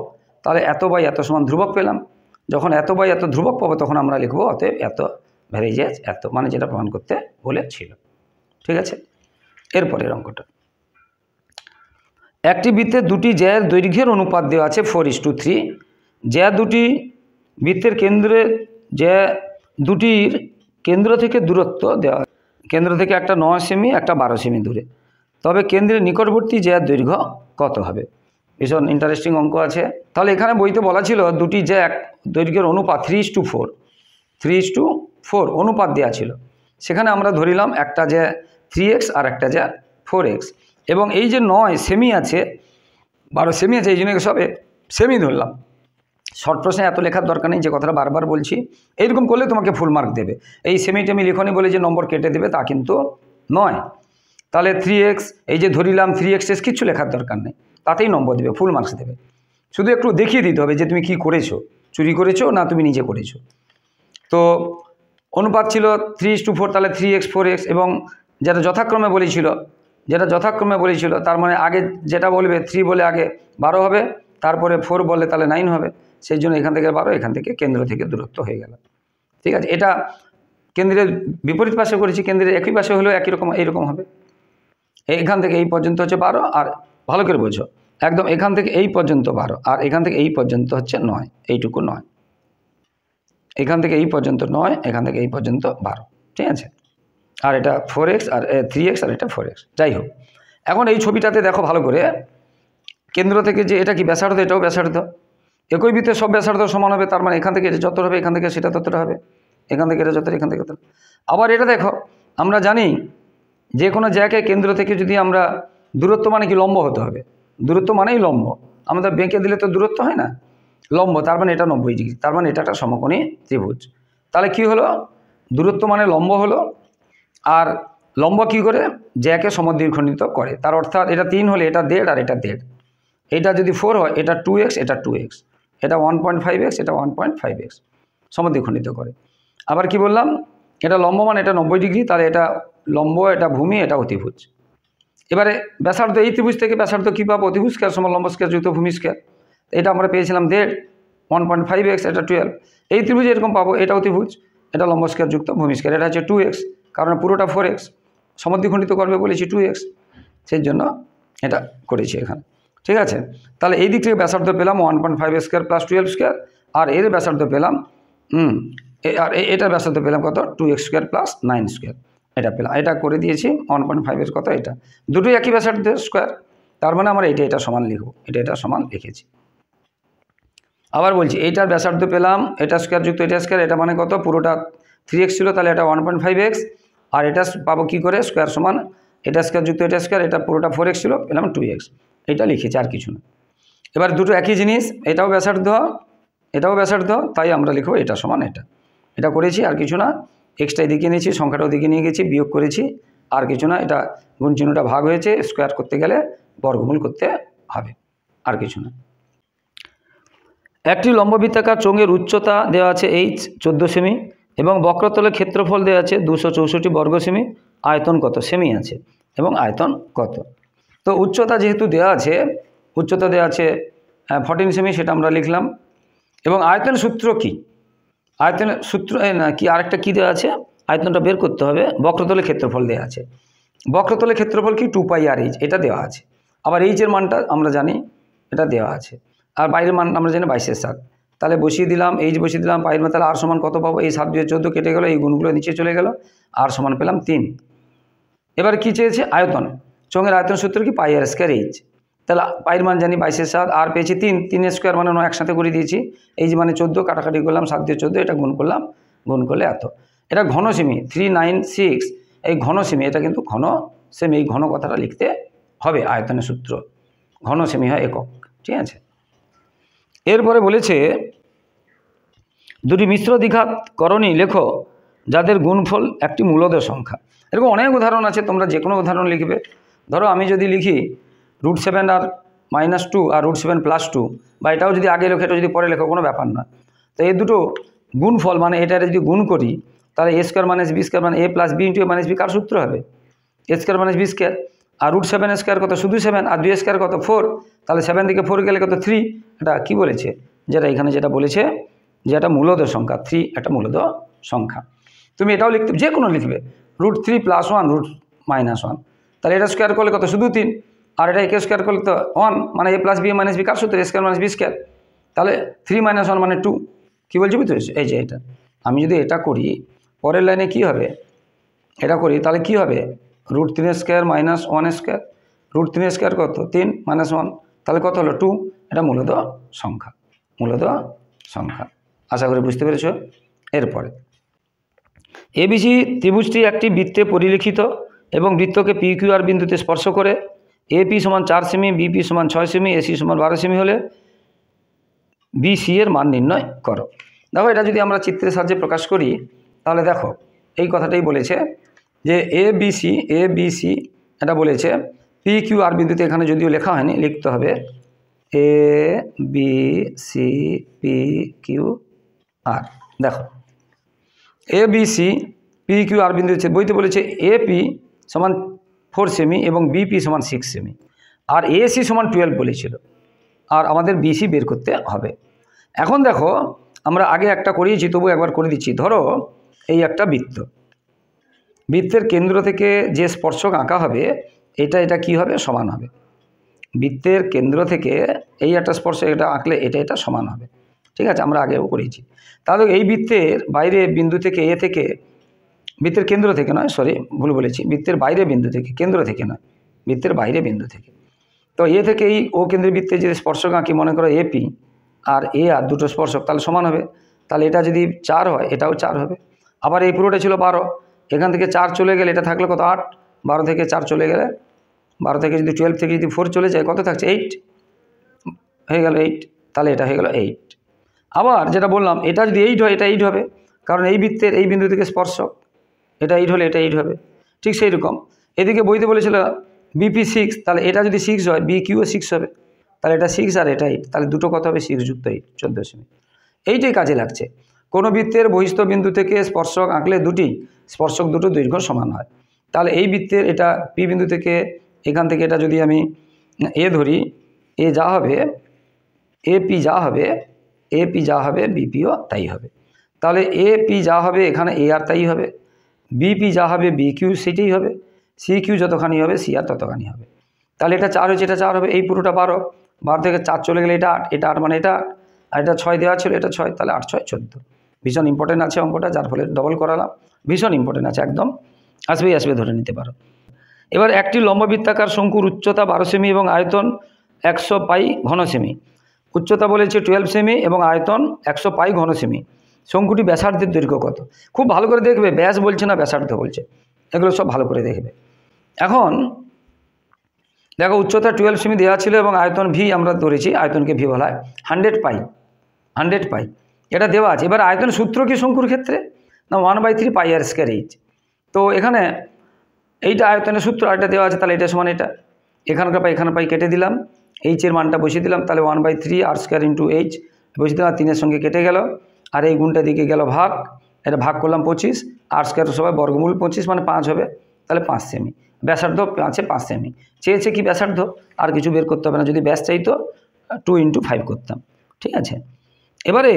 Speaker 1: তাহলে এত বাই এত সমান ধ্রুবক পেলাম। যখন এত বাই এত ধ্রুবক পাবো তখন আমরা লিখবো অতএব এত ভ্যারিজেজ এত, মানে যেটা প্রমাণ করতে বলেছিল। ঠিক আছে, এরপরের অঙ্কটা, একটি বৃত্তের দুটি জ্যায়ের দৈর্ঘ্যের অনুপাত দেওয়া আছে 4:3, জ্যা দুটি বৃত্তের কেন্দ্রে জ্যা দুটির কেন্দ্র থেকে দূরত্ব দেওয়া, কেন্দ্র থেকে একটা 9 সেমি একটা 12 সেমি দূরে, তবে কেন্দ্রের নিকটবর্তী জ্যার দৈর্ঘ্য কত হবে? ভীষণ ইন্টারেস্টিং অঙ্ক আছে। তাহলে এখানে বইতে বলা ছিল দুটি জ্যা দৈর্ঘ্যের অনুপাত 3:4 অনুপাত দেওয়া ছিল, সেখানে আমরা ধরিলাম একটা জ্যা 3x আর একটা জ্যা 4x, এবং এই যে 9 সেমি আছে 12 সেমি আছে, এই জন্য সবে সেমি ধরলাম। শর্ট প্রশ্নে এত লেখার দরকার নেই, যে কথাটা বারবার বলছি, এইরকম করলে তোমাকে ফুল মার্ক দেবে। এই সেমি টেমি লিখনি বলে যে নম্বর কেটে দেবে তা কিন্তু নয়। তাহলে 3x, এই যে ধরিলাম 3x কিচ্ছু লেখার দরকার নেই, তাতেই নম্বর দেবে, ফুল মার্কস দেবে। শুধু একটু দেখিয়ে দিতে হবে যে তুমি কি করেছো, চুরি করেছো না তুমি নিজে করেছো। তো অনুপাত ছিল 3:4, তাহলে 3x 4x, এবং যেটা যথাক্রমে বলেছিল তার মানে আগে যেটা বলবে 3 বলে আগে 12 হবে, তারপরে 4 বললে তাহলে 9 হবে, সেই জন্য এখান থেকে 12, এখান থেকে কেন্দ্র থেকে দূরত্ব হয়ে গেল। ঠিক আছে, এটা কেন্দ্রের বিপরীত পাশে করেছি, কেন্দ্রের একই পাশে হলেও একই রকম এইরকম হবে। এখান থেকে এই পর্যন্ত হচ্ছে 12, আর ভালো করে বোঝো একদম, এখান থেকে এই পর্যন্ত 12, আর এখান থেকে এই পর্যন্ত হচ্ছে 9, এইটুকু 9, এখান থেকে এই পর্যন্ত 9, এখান থেকে এই পর্যন্ত 12। ঠিক আছে, আর এটা 4x আর 3x আর এটা 4x। যাই হোক, এখন এই ছবিটাতে দেখো ভালো করে, কেন্দ্র থেকে যে এটা কি ব্যাসার্ধ, এটাও ব্যাসার্ধ, একই বৃত্তের সব ব্যাসার্ধ সমান হবে, তার মানে এখান থেকে এটা যত হবে এখান থেকে সেটা ততটা হবে, এখান থেকে এটা যত, এখান থেকে তত। আবার এটা দেখো, আমরা জানি যে কোনো জায়গায় কেন্দ্র থেকে যদি আমরা দূরত্ব মানে কি লম্ব হতে হবে, দূরত্ব মানেই লম্ব, আমাদের বেঁকে দিলে তো দূরত্ব হয় না, লম্ব, তার মানে এটা 90 ডিগ্রি, তার মানে এটা একটা সমকোণী ত্রিভুজ। তাহলে কি হলো, দূরত্ব মানে লম্ব হলো, আর লম্ব কি করে, জ্যাকে সমদ্বিখণ্ডিত করে, তার অর্থাৎ এটা 3 হলে এটা 1.5 আর এটা 1.5, এটা যদি 4 হয় এটা 2x, এটা 2x, এটা 1.5x, এটা 1.5x, সমদ্বিখণ্ডিত করে। আবার কি বললাম, এটা লম্ব মানে এটা 90 ডিগ্রি, তাহলে এটা লম্ব, এটা ভূমি, এটা অতিভুজ। এবারে ব্যাসার্ধ, এই ত্রিভুজ থেকে ব্যাসার্ধ কী পাবো, অতিভুজ স্কয়ার সমান লম্ব স্কয়ার যুক্ত ভূমি স্কয়ার, এটা আমরা পেয়েছিলাম 1.5, 1.5x, এটা 12, এই ত্রিভুজ এরকম পাবো, এটা অতিভুজ, এটা লম্ব স্কয়ার যুক্ত ভূমি স্কয়ার, এটা হচ্ছে 2x, কারণ পুরোটা 4x, সমদ্বিখণ্ডিত করবে বলেছি 2x, সেই জন্য এটা করেছি এখানে। ঠিক আছে, তাহলে এই দিক থেকে ব্যাসার্ধ পেলাম 1.5 স্কয়ার প্লাস 12 স্কয়ার, আর এর ব্যাসার্ধ পেলাম আর এটার ব্যাসার্ধ পেলাম কত, 2x স্কয়ার প্লাস 9 স্কয়ার, এটা পেলাম, এটা করে দিয়েছি 1.5 কত, এটা দুটোই একই ব্যাসার্ধ স্কোয়ার, তার মানে আমরা এটা সমান লিখব, এটা সমান লিখেছি। আবার বলছি এইটার ব্যাসার্ধ পেলাম, এটা স্কোয়ার যুক্ত এটা স্কোয়ার, এটা মানে কত, পুরোটা 3x ছিল, তাহলে এটা 1.5x, আর এটা পাবো কী করে, স্কোয়ার সমান এটা স্কোয়ার যুক্ত এটা স্কোয়ার, এটা পুরোটা 4x ছিল, পেলাম 2x, এটা লিখেছি আর কিছু না। এবার দুটো একই জিনিস, এটাও ব্যাসার্ধ এটাও ব্যাসার্ধ, তাই আমরা লিখব এটা সমান এটা করেছি আর কিছু না। এক্সটা এদিকে নিয়েছি, সংখ্যাটাও দিকে নিয়ে গেছি, বিয়োগ করেছি, আর কিছু না। এটা গুণ চিহ্নটা ভাগ হয়েছে, স্কোয়ার করতে গেলে বর্গমূল করতে হবে, আর কিছু না। একটি লম্ববৃত্তাকার চোঙের উচ্চতা দেওয়া আছে h 14 সেমি এবং বক্রতলের ক্ষেত্রফল দেওয়া আছে 264 বর্গ সেমি, আয়তন কত, সেমি আছে এবং আয়তন কত। তো উচ্চতা যেহেতু দেওয়া আছে, উচ্চতা দেওয়া আছে 14 সেমি, সেটা আমরা লিখলাম। এবং আয়তন সূত্র কি, আয়তনের সূত্র না কি, আরেকটা কী দেওয়া আছে, আয়তনটা বের করতে হবে। বক্রতলের ক্ষেত্রফল দেওয়া আছে, বক্রতলের ক্ষেত্রফল কি 2πr/h, এটা দেওয়া আছে। আবার এইচের মানটা আমরা জানি, এটা দেওয়া আছে। আর বাইরের মান আমরা জানি 22/7, তাহলে বসিয়ে দিলাম, এইচ বসিয়ে দিলাম, পায়ের তাহলে আর সমান কত পাবো, এই 7 দিয়ে 14 কেটে গেল, এই গুণগুলো নিচে চলে গেল, আর সমান পেলাম 3। এবার কি চেয়েছে, আয়তন, চোঙের আয়তন সূত্র কি πr²h, তাহলে পায়ের মান জানি 22/7, আর পেয়েছি 3 স্কোয়ার মানে একসাথে করে দিয়েছি, এই যে মানে 14 কাটাকাটি করলাম, 7 দিয়ে 14, এটা গুণ করলাম, গুণ করলে এত। এটা ঘন সেমি 396, এই ঘন সেমি, এটা কিন্তু ঘন সেমি, এই ঘন কথাটা লিখতে হবে, আয়তনের সূত্র ঘন সেমি হয় একক, ঠিক আছে। এরপরে বলেছে দুটি মিশ্র দ্বিঘাত করণী লেখো যাদের গুণফল একটি মূলদ সংখ্যা। এরকম অনেক উদাহরণ আছে, তোমরা যে কোনো উদাহরণ লিখবে। ধরো আমি যদি লিখি √7 আর -2 আর √7 + 2, বা এটাও যদি আগে লেখো, এটা যদি পরে লেখো, কোনো ব্যাপার না। তো এই দুটো গুণফল মানে এটা যদি গুণ করি, তাহলে a² - b² মানে a + b × a - b কার সূত্র হবে, a² - b²। আর √7² কত, শুধু 7, আর 2² কত 4, তাহলে 7 থেকে 4 গেলে কত 3। এটা কি বলেছে, যেটা এখানে যেটা বলেছে যে এটা মূলদ সংখ্যা, 3 একটা মূলদ সংখ্যা। তুমি এটাও লিখতে, যে কোনো লিখবে, √3 + 1 √-1, তাহলে এটা স্কোয়ার করলে কত, শুধু 3, আর এটা একে স্কোয়ার করলে তো 1, মানে a + b - b কার সূত্র, a² - b², তাহলে 3 - 1 মানে 2। কী বলছি বুঝতে পেরেছি, এই যে এটা আমি যদি এটা করি, পরের লাইনে কি হবে, এটা করি, তাহলে কি হবে, √3² - 1², √3² কত 3 - 1, তাহলে কত হলো 2। এটা মূলদ সংখ্যা, মূলদ সংখ্যা। আশা করি বুঝতে পেরেছ। এরপরে এবিসি ত্রিভুজটি একটি বৃত্তে পরিলিখিত এবং বৃত্তকে PQR বিন্দুতে স্পর্শ করে। AP = 4 semi, BP = 6 semi, AC = 12 semi হলে BC এর মান নির্ণয় করো। দেখো এটা যদি আমরা চিত্রের সাহায্যে প্রকাশ করি, তাহলে দেখো এই কথাটাই বলেছে যে ABC এটা বলেছে PQR বিন্দুতে, এখানে যদিও লেখা হয়নি, লিখতে হবে ABC PQR। দেখো ABC PQR বিন্দুতে বইতে বলেছে AP = 4 সেমি এবং BP = 6 সেমি, আর AC = 12 বলেছিল, আর আমাদের BC বের করতে হবে। এখন দেখো আমরা আগে একটা করিয়েছি, তবু একবার করে দিচ্ছি। ধরো এই একটা বৃত্ত, বৃত্তের কেন্দ্র থেকে যে স্পর্শক আঁকা হবে, এটা কি হবে, সমান হবে। বৃত্তের কেন্দ্র থেকে এই একটা স্পর্শক এটা আঁকলে এটা সমান হবে, ঠিক আছে, আমরা আগেও করেছি। তাহলে এই বৃত্তের বাইরে বিন্দু থেকে এ থেকে, বৃত্তের কেন্দ্র থেকে নয়, সরি ভুল বলেছি, বৃত্তের বাইরে বিন্দু থেকে, কেন্দ্র থেকে নয়, বৃত্তের বাইরে বিন্দু থেকে। তো এ থেকে এই ও কেন্দ্রের বৃত্তে যে স্পর্শক আঁকি, মনে করো AP আর AR দুটো স্পর্শক, তাহলে সমান হবে। তাহলে এটা যদি 4 হয়, এটাও 4 হবে। আবার এই পুরোটা ছিল 12, এখান থেকে 4 চলে গেলে এটা থাকলো কত 8, 12 থেকে 4 চলে গেলে, 12 থেকে যদি 12 থেকে যদি 4 চলে যায়, কত থাকছে 8, হয়ে গেল 8, তাহলে এটা হয়ে গেল 8। আবার যেটা বললাম, এটা যদি 8 হয়, এটা 8 হবে, কারণ এই বৃত্তের এই বিন্দু থেকে স্পর্শক, এটা 8 হলে এটা 8 হবে। ঠিক সেই রকম এদিকে বইতে বলেছিল BP 6, তাহলে এটা যদি 6 হয়, BQও 6 হবে, তাহলে এটা 6 আর এটা 8, তাহলে দুটো কত হবে, 6 + 8 14 সেমি। এইটাই কাজে লাগছে। কোনো বৃত্তের বহিস্থ বিন্দু থেকে স্পর্শক আঁকলে স্পর্শক দুটো দৈর্ঘ্য সমান হয়। তাহলে এই বৃত্তের এটা P বিন্দু থেকে, এখান থেকে এটা যদি আমি A ধরি, এ যা হবে AP যা হবে BPও তাই হবে। তাহলে AP যা হবে এখানে AR তাই হবে, BP যা হবে BQ সেটাই হবে, CQ যতখানি হবে CR ততখানি হবে। তাহলে এটা 4 হয়েছে, এটা 4 হবে। এই পুরোটা 12, 12 থেকে 4 চলে গেলে এটা 8, এটা 8 মানে এটা, আর এটা 6 দেওয়া ছিল, এটা 6, তাহলে 8 × 6 = 14। ভীষণ ইম্পর্টেন্ট আছে অঙ্কটা, যার ফলে ডবল করালাম, ভীষণ ইম্পর্টেন্ট আছে একদম। আসবেই আসবে ধরে নিতে পারো। এবার একটি লম্ববৃত্তাকার শঙ্কুর উচ্চতা 12 সেমি এবং আয়তন 100 পাই ঘন সেমি। উচ্চতা বলেছে 12 সেমি এবং আয়তন 100 পাই ঘন সেমি। শঙ্কুটি ব্যাসার্ধের দৈর্ঘ্য কত? খুব ভালো করে দেখবে, ব্যাস বলছে না ব্যাসার্ধ বলছে, এগুলো সব ভালো করে দেখবে। এখন দেখো উচ্চতা 12 সেমি দেওয়া ছিল এবং আয়তন ভি আমরা ধরেছি, আয়তনকে ভি বলা হয়। 100 পাই, 100 পাই এটা দেওয়া আছে। এবার আয়তন সূত্র কি শঙ্কুর ক্ষেত্রে? না 1/3 পাই আর স্কয়ার এইচ। তো এখানে এইটা আয়তনের সূত্র, আর এটা দেওয়া আছে, তাহলে এটা সমান এটা, এখানকার পাই এখানে পাই কেটে দিলাম, এইচের মানটা বসিয়ে দিলাম, তাহলে 1/3 আর স্কয়ার ইন্টু এইচ বসিয়ে দিলাম, 3-এর সঙ্গে কেটে গেল, আর এই গুণটা দিকে গেল ভাগ, এটা ভাগ করলাম 25, আর স্কয়ার সবাই বর্গমূল 25 মানে 5 হবে, তাহলে 5 সেমি। ব্যাসার্ধ আছে 5 সেমি। চেয়েছে কি ব্যাসার্ধ, আর কিছু বের করতে হবে না, যদি ব্যাস চাইতো 2x5 করতাম, ঠিক আছে। এবারে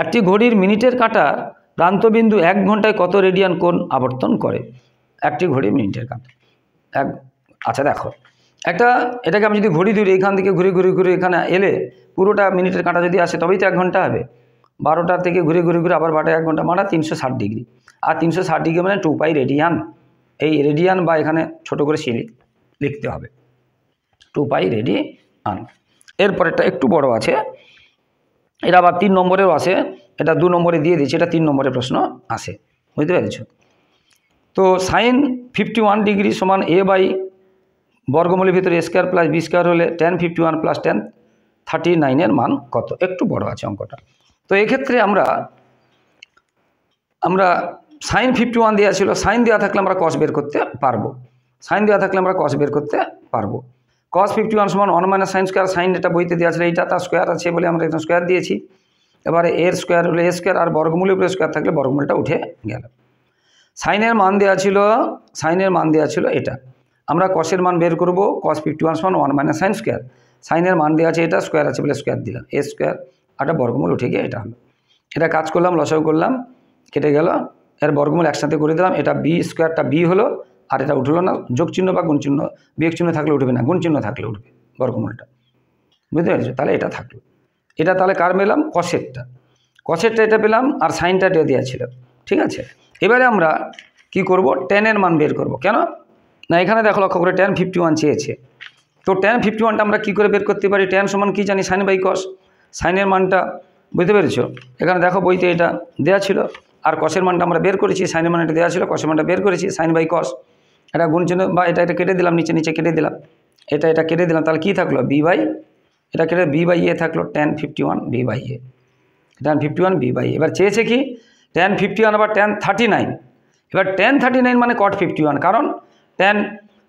Speaker 1: একটি ঘড়ির মিনিটের কাঁটার প্রান্তবিন্দু 1 ঘন্টায় কত রেডিয়ান কোণ আবর্তন করে? একটি ঘড়ি মিনিটের কাঁটা আচ্ছা দেখো, এটাকে আমি যদি ঘড়ি ধরি, এখান থেকে ঘুরে ঘুরে ঘুরে এখানে এলে পুরোটা মিনিটের কাঁটা যদি আসে তবেই তো 1 ঘন্টা হবে। 12টার থেকে ঘুরে ঘুরে ঘুরে আবার 12টায় 1 ঘন্টা, মানে 360 ডিগ্রি। আর 360 ডিগ্রি মানে 2 পাই রেডিয়ান। এই রেডিয়ান বা এখানে ছোট করে সি লিখতে হবে, 2 পাই রেডিয়ান। এরপরেরটা একটু বড় আছে, এটা আবার 3 নম্বরেও আসে, এটা 2 নম্বরে দিয়ে দিচ্ছি, এটা 3 নম্বরের প্রশ্ন আসে, বুঝতে পেরেছ? তো সাইন 51 ডিগ্রি সমান এ বাই বর্গমূলের ভিতরে এ স্কয়ার প্লাস বি স্কয়ার হলে tan 51 প্লাস tan 39 মান কত? একটু বড় আছে অঙ্কটা। তো এক্ষেত্রে আমরা সাইন 51 দেওয়া ছিল, সাইন দেওয়া থাকলে আমরা কস বের করতে পারবো, সাইন দেওয়া থাকলে আমরা কস বের করতে পারবো। cos 51 সমান 1 মাইনাস সাইন স্কয়ার, সাইন এটা বইতে দেওয়া ছিল, এইটা তার স্কয়ার আছে বলে আমরা এখানে স্কয়ার দিয়েছি। এবারে এর স্কয়ার হলে এ স্কয়ার, আর বর্গমূলের উপরে স্কয়ার থাকলে বর্গমূলটা উঠে গেল। সাইনের মান দেওয়া ছিল এটা, আমরা কসের মান বের করব, cos 51 সমান 1 মাইনাস সাইন স্কয়ার, সাইনের মান দেওয়া আছে এটা, স্কয়ার আছে বলে স্কয়ার দিলাম, এ স্কয়ার আর বর্গমূল উঠে গিয়ে এটা হলো। এটা কাজ করলাম, লসাগু করলাম, কেটে গেল, এর বর্গমূল একসাথে করে দিলাম, এটা বি স্কয়ারটা বি হলো, আর এটা উঠলো না, যোগ চিহ্ন বা গুণ চিহ্ন, বিয়োগ চিহ্ন থাকলে উঠবে না, গুণ চিহ্ন থাকলে উঠবে বর্গমূলটা, বুঝতে পেরেছো? তাহলে এটা থাকলো, এটা তাহলে কার পেলাম? কসেরটা এটা পেলাম, আর সাইনটা এটা দেওয়া ছিল, ঠিক আছে। এবারে আমরা কি করব? টেনের মান বের করব। কেন না, এখানে দেখো লক্ষ্য করে tan 51 চেয়েছে, তো tan 51টা আমরা কি করে বের করতে পারি? tan সমান কি জানি? Sine by cos. সাইনের মানটা বুঝতে পেরেছো? এখানে দেখো বইতে এটা দেওয়া ছিল, আর কসের মানটা আমরা বের করেছি, সাইনের মান এটা দেওয়া ছিল, কসের মানটা বের করেছি, সাইন বাই কস। এটা গুণ চিহ্ন বা এটা কেটে দিলাম, নিচে কেটে দিলাম, এটা কেটে দিলাম, তাহলে কি থাকলো? বি বাই, এটা কেটে বি বাই এ থাকলো, tan 51 b by a, tan 51 b by a. এবার চেয়েছে কি? tan 51 আবার tan 39। এবার tan 39 মানে cot 51, কারণ tan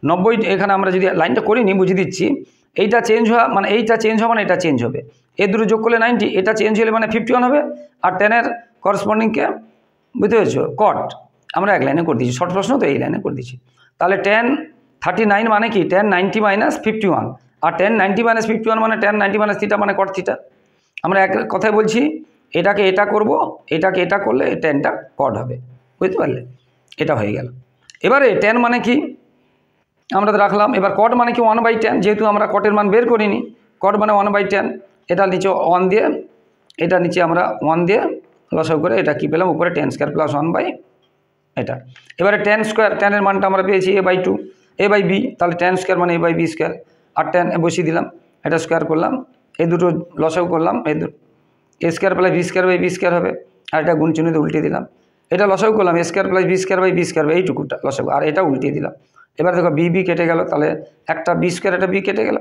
Speaker 1: 90, এখানে আমরা যদি লাইনটা করিনি বুঝিয়ে দিচ্ছি, এইটা চেঞ্জ হওয়া মানে এইটা চেঞ্জ হওয়া মানে এটা চেঞ্জ হবে, এই দুটো যোগ করলে 90, এটা চেঞ্জ হলে মানে 51 হবে, আর টেনের করসপন্ডিংকে বুঝতে পেরেছো কট আমরা এক লাইনে করে দিচ্ছি, শর্ট প্রশ্ন তো এই লাইনে করে দিচ্ছি। তাহলে tan 39 মানে কি? tan 90 মাইনাস 51, আর tan 90 মাইনাস 51 মানে tan 90 মাইনাস থিটা মানে কট থিটা। আমরা এক কথায় বলছি, এটাকে এটা করব, এটাকে এটা করলে ট্যানটা কট হবে, বুঝতে পারলে? এটা হয়ে গেল। এবারে ট্যান মানে কি আমরা তো রাখলাম, এবার কট মানে কি? 1/tan, যেহেতু আমরা কটের মান বের করিনি, কট মানে 1/tan, এটা নিচে 1 দিয়ে, এটা নিচে আমরা 1 দিয়ে লসাগু করে এটা কি পেলাম? উপরে tan স্কয়ার প্লাস 1 বাই এটা। এবারে tan স্কয়ার, ট্যানের মানটা আমরা পেয়েছি a/2 a/b, তাহলে tan স্কয়ার মানে a/b স্কয়ার, আর ট্যান বসিয়ে দিলাম, এটা স্কয়ার করলাম, এই দুটো লসাগু করলাম, এই দুটো a square plus b square by b square হবে, আর এটা গুণ চিহ্ন দিয়ে উল্টে দিলাম, এটা লসাগু করলাম, a square plus b square by b square, এইটুকুটা লসাগু, আর এটা উল্টে দিলাম। এবার দেখো বি কেটে গেল, তাহলে একটা বি স্কয়ার, একটা বি কেটে গেল,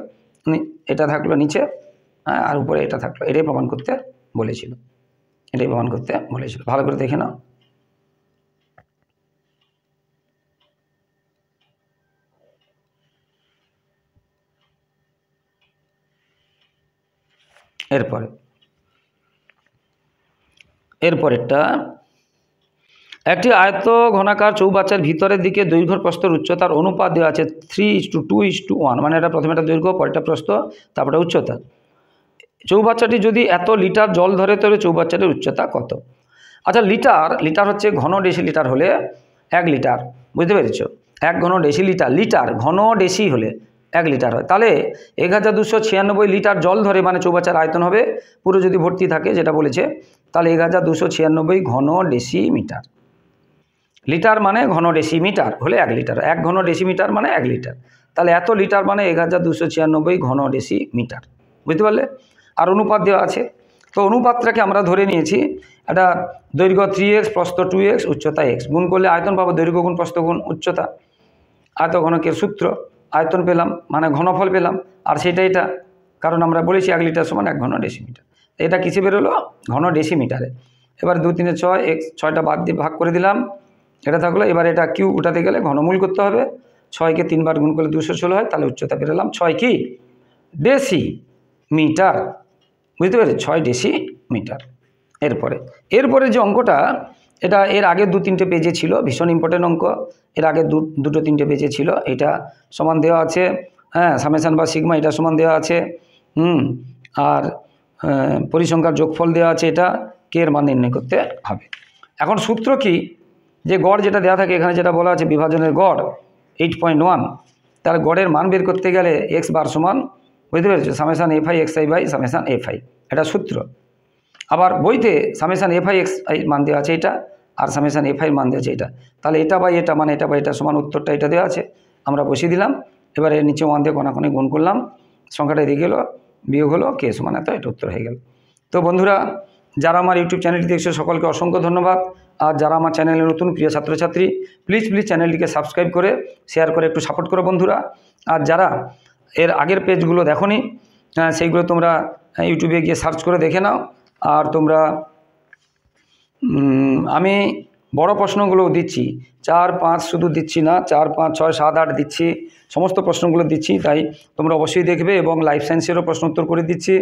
Speaker 1: এটা থাকলো নিচে, আর উপরে এটা থাকলো। এটাই প্রমাণ করতে বলেছিল, ভালো করে দেখে নাও। এরপরেরটা, একটি আয়ত ঘনাকার চৌবাচ্চার ভিতরের দিকে দৈর্ঘ্য প্রস্থর উচ্চতার অনুপাত দেওয়া আছে 3:2:1, মানে এটা প্রথমে একটা দৈর্ঘ্য, পরেরটা প্রস্থ, তারপরে উচ্চতা। চৌবাচ্চাটি যদি এত লিটার জল ধরে তবে চৌবাচ্চাটির উচ্চতা কত? আচ্ছা, লিটার হচ্ছে ঘন ডেসিলিটার হলে 1 লিটার, বুঝতে পেরেছ? 1 ঘন ডেসিলিটার, লিটার ঘন ডেসি হলে 1 লিটার হয়, তাহলে 1296 লিটার জল ধরে, মানে চৌবাচ্চার আয়তন হবে পুরো যদি ভর্তি থাকে যেটা বলেছে, তাহলে 1296 ঘন ডেসিমিটার। লিটার মানে ঘন ডেসিমিটার হলে 1 লিটার, 1 ঘন ডেসিমিটার মানে 1 লিটার। তাহলে এত লিটার মানে 1296 ঘন ডেসিমিটার, বুঝতে পারলে। আর অনুপাত দেওয়া আছে, তো অনুপাতটাকে আমরা ধরে নিয়েছি একটা দৈর্ঘ্য 3x, প্রস্থ 2x, উচ্চতা x, গুণ করলে আয়তন পাবো, দৈর্ঘ্য গুণ প্রস্থ গুণ উচ্চতা, আয়তঘনকের সূত্র, আয়তন পেলাম মানে ঘনফল পেলাম, আর সেটা এটা, কারণ আমরা বলেছি 1 লিটার সমান 1 ঘন ডেসিমিটার। এটা কিসে বেরোলো? ঘন ডেসিমিটারে। এবার 2 3 6, x 6টা বাদ দিয়ে ভাগ করে দিলাম, এটা থাকলো। এবার এটা কিউ উঠাতে গেলে ঘনমূল করতে হবে, 6কে 3 বার গুণ করলে 216 হয়, তাহলে উচ্চতা পেলাম 6 কি ডেসিমিটার, বুঝতে পেরেছি, 6 ডেসিমিটার। এরপরে যে অঙ্কটা, এটা এর আগে 2-3টে পেজে ছিল, ভীষণ ইম্পর্টেন্ট অঙ্ক, এর আগে 2-3টে পেজে ছিল। এটা সমান দেওয়া আছে, হ্যাঁ, সামেশান বা সিগমা এটা সমান দেওয়া আছে, আর পরিসংখ্যার যোগফল দেওয়া আছে, এটা কে এর মান নির্ণয় করতে হবে। এখন সূত্র কি, যে গড় যেটা দেওয়া থাকে, এখানে যেটা বলা আছে বিভাজনের গড় 8.1, তার গড়ের মান বের করতে গেলে এক্স বার সমান, বুঝতে পেরেছো, summation FI XI by summation FI, এটা সূত্র। আবার বইতে সামেশান এফআই এক্সআই মান দেওয়া আছে এটা, আর সামেশান এফআই মান দেওয়া আছে এটা। তাহলে এটা বাই এটা মানে এটা বাই এটা সমান, উত্তরটা এটা দেওয়া আছে, আমরা বসিয়ে দিলাম। এবার এর নিচে 1 দিয়ে কোনাকুনি গুণ করলাম, সংখ্যাটা এদিকে গেলো, বিয়োগ হলো, কে সমান এত, এটা উত্তর হয়ে গেল। তো বন্ধুরা, যারা আমার ইউটিউব চ্যানেলটি দেখছে সকলকে অসংখ্য ধন্যবাদ। আর যারা আমার চ্যানেলে নতুন প্রিয় ছাত্রছাত্রী, প্লিজ চ্যানেলটিকে সাবস্ক্রাইব করে শেয়ার করে একটু সাপোর্ট করো বন্ধুরা। আর যারা এর আগের পেজগুলো দেখোনি, সেইগুলো তোমরা ইউটিউবে গিয়ে সার্চ করে দেখে নাও। আর তোমরা আমি বড় প্রশ্নগুলোও দিচ্ছি, 4, 5 শুধু দিচ্ছি না, 4, 5, 6, 7, 8 দিচ্ছি, সমস্ত প্রশ্নগুলো দিচ্ছি। তাই তোমরা অবশ্যই দেখবে, এবং লাইফ সায়েন্সেরও প্রশ্ন উত্তর করে দিচ্ছি,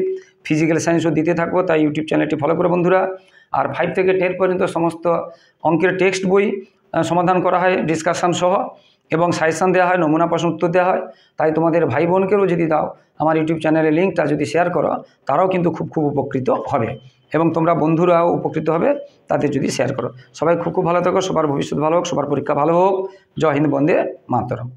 Speaker 1: ফিজিক্যাল সায়েন্সও দিতে থাকবো। তাই ইউটিউব চ্যানেলটি ফলো করো বন্ধুরা। আর 5 থেকে 10 পর্যন্ত সমস্ত অঙ্কের টেক্সট বই সমাধান করা হয় ডিসকাশান সহ, এবং সাজেশান দেওয়া হয়, নমুনা প্রশ্ন উত্তর দেওয়া হয়। তাই তোমাদের ভাই বোনকেও যদি দাও, আমার ইউটিউব চ্যানেলের লিঙ্কটা যদি শেয়ার করো, তারাও কিন্তু খুব উপকৃত হবে, এবং তোমরা বন্ধুরাও উপকৃত হবে তাদের যদি শেয়ার করো। সবাই খুব ভালো থাকো, সবার ভবিষ্যৎ ভালো হোক, সবার পরীক্ষা ভালো হোক। জয় হিন্দ, বন্দে মাতরম।